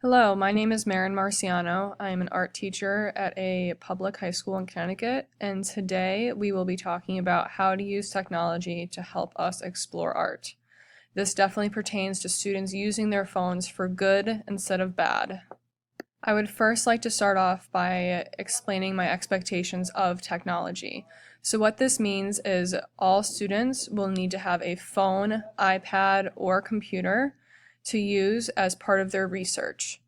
Hello, my name is Marin Marciano. I am an art teacher at a public high school in Connecticut, and today we will be talking about how to use technology to help us explore art. This definitely pertains to students using their phones for good instead of bad. I would first like to start off by explaining my expectations of technology. So what this means is all students will need to have a phone, iPad, or computer to use as part of their research.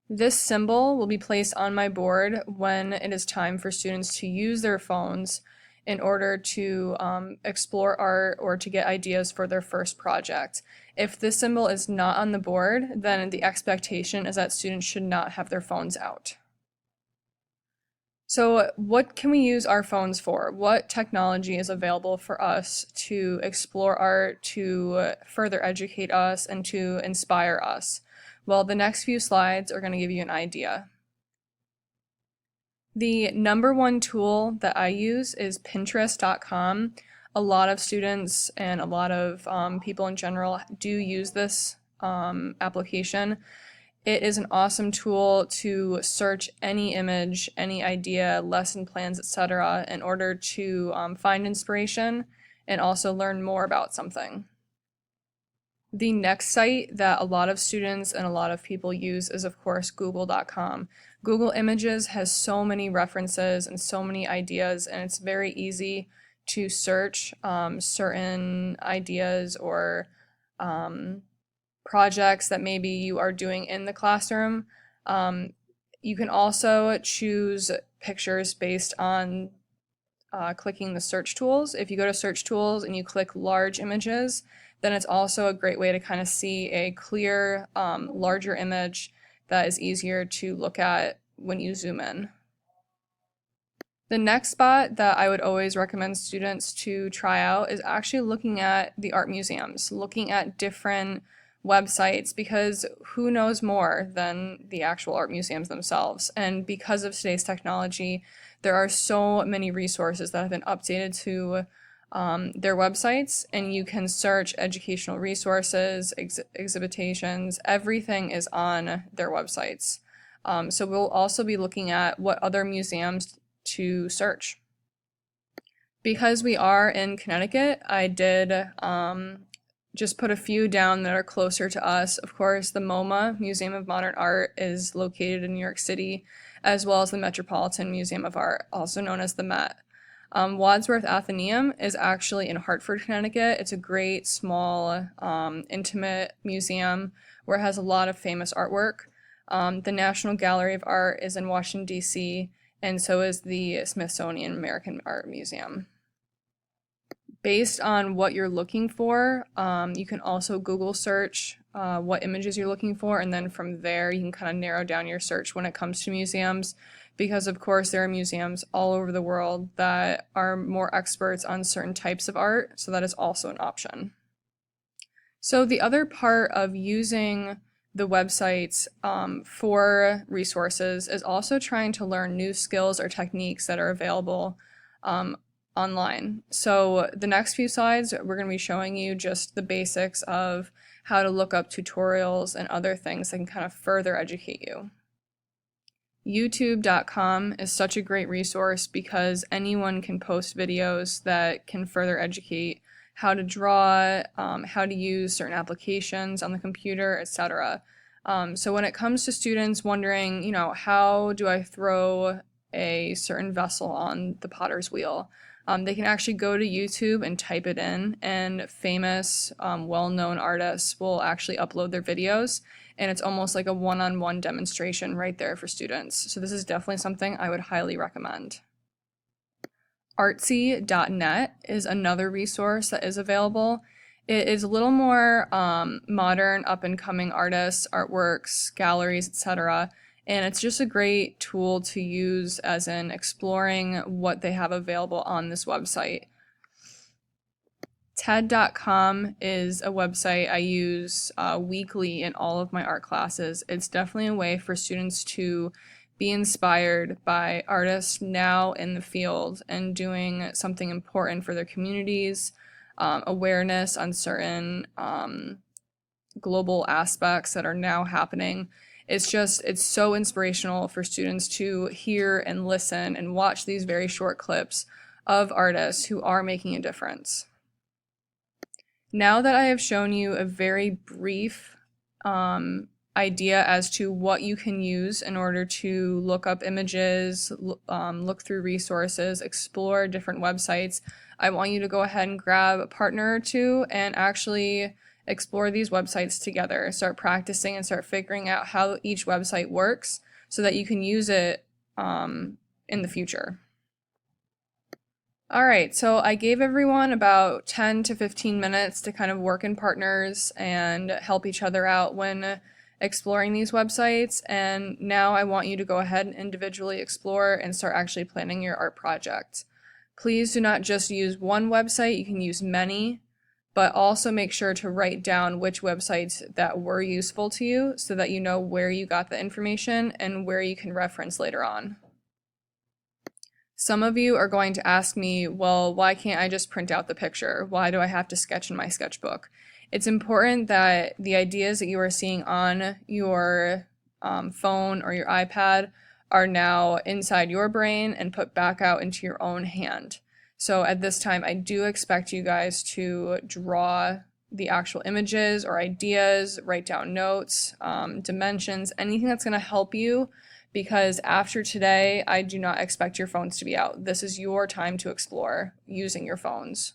This symbol will be placed on my board when it is time for students to use their phones in order to explore art or to get ideas for their first project. If this symbol is not on the board, then the expectation is that students should not have their phones out. So what can we use our phones for? What technology is available for us to explore art, to further educate us, and to inspire us? Well, the next few slides are going to give you an idea. The number one tool that I use is Pinterest.com. A lot of students and a lot of people in general do use this application. It is an awesome tool to search any image, any idea, lesson plans, etc. in order to find inspiration and also learn more about something. The next site that a lot of students and a lot of people use is, of course, Google.com. Google Images has so many references and so many ideas, and it's very easy to search certain ideas or projects that maybe you are doing in the classroom. You can also choose pictures based on clicking the search tools. If you go to search tools and you click large images, then it's also a great way to kind of see a clear, larger image that is easier to look at when you zoom in. The next spot that I would always recommend students to try out is actually looking at the art museums, looking at different websites, because who knows more than the actual art museums themselves. And because of today's technology, there are so many resources that have been updated to their websites, and you can search educational resources, exhibitations, everything is on their websites. So we'll also be looking at what other museums to search. Because we are in Connecticut, I did just put a few down that are closer to us. Of course, the MoMA, Museum of Modern Art, is located in New York City, as well as the Metropolitan Museum of Art, also known as the Met. Wadsworth Atheneum is actually in Hartford, Connecticut. It's a great, small, intimate museum where it has a lot of famous artwork. The National Gallery of Art is in Washington, D.C., and so is the Smithsonian American Art Museum. Based on what you're looking for, you can also Google search what images you're looking for, and then from there you can kind of narrow down your search when it comes to museums, because of course there are museums all over the world that are more experts on certain types of art, so that is also an option. So the other part of using the websites for resources is also trying to learn new skills or techniques that are available online. So the next few slides, we're going to be showing you just the basics of how to look up tutorials and other things that can kind of further educate you. YouTube.com is such a great resource because anyone can post videos that can further educate how to draw, how to use certain applications on the computer, etc. So when it comes to students wondering, how do I throw a certain vessel on the potter's wheel, they can actually go to YouTube and type it in, and famous, well-known artists will actually upload their videos, and it's almost like a one-on-one demonstration right there for students. So this is definitely something I would highly recommend. Artsy.net is another resource that is available. It is a little more modern, up-and-coming artists, artworks, galleries, etc., and it's just a great tool to use as in exploring what they have available on this website. TED.com is a website I use weekly in all of my art classes. It's definitely a way for students to be inspired by artists now in the field and doing something important for their communities, awareness on certain global aspects that are now happening. It's so inspirational for students to hear and listen and watch these very short clips of artists who are making a difference. Now that I have shown you a very brief idea as to what you can use in order to look up images, look through resources, explore different websites, I want you to go ahead and grab a partner or two and actually explore these websites together. Start practicing and start figuring out how each website works so that you can use it in the future. All right, so I gave everyone about 10 to 15 minutes to kind of work in partners and help each other out when exploring these websites, and now I want you to go ahead and individually explore and start actually planning your art project. Please do not just use one website, you can use many, but also make sure to write down which websites that were useful to you so that you know where you got the information and where you can reference later on. Some of you are going to ask me, well, why can't I just print out the picture? Why do I have to sketch in my sketchbook? It's important that the ideas that you are seeing on your phone or your iPad are now inside your brain and put back out into your own hand. So at this time, I do expect you guys to draw the actual images or ideas, write down notes, dimensions, anything that's going to help you, because after today, I do not expect your phones to be out. This is your time to explore using your phones.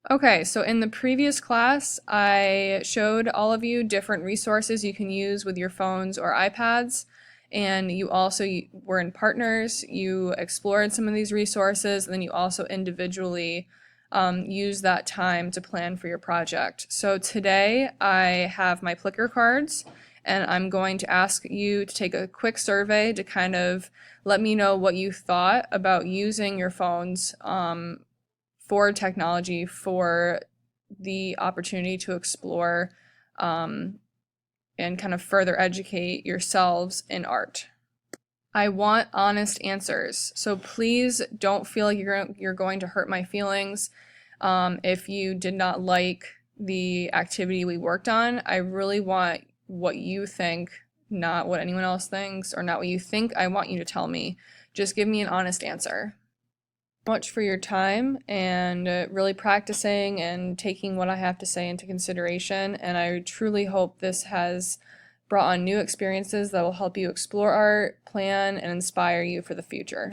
Okay, so in the previous class, I showed all of you different resources you can use with your phones or iPads, and you also were in partners, you explored some of these resources, and then you also individually use that time to plan for your project. So today I have my Plickr cards, and I'm going to ask you to take a quick survey to kind of let me know what you thought about using your phones for technology, for the opportunity to explore and kind of further educate yourselves in art. I want honest answers, so please don't feel like you're going to hurt my feelings if you did not like the activity we worked on. I really want what you think, not what anyone else thinks, or not what you think. I want you to tell me. Just give me an honest answer. Much for your time and really practicing and taking what I have to say into consideration, and I truly hope this has brought on new experiences that will help you explore art, plan, and inspire you for the future.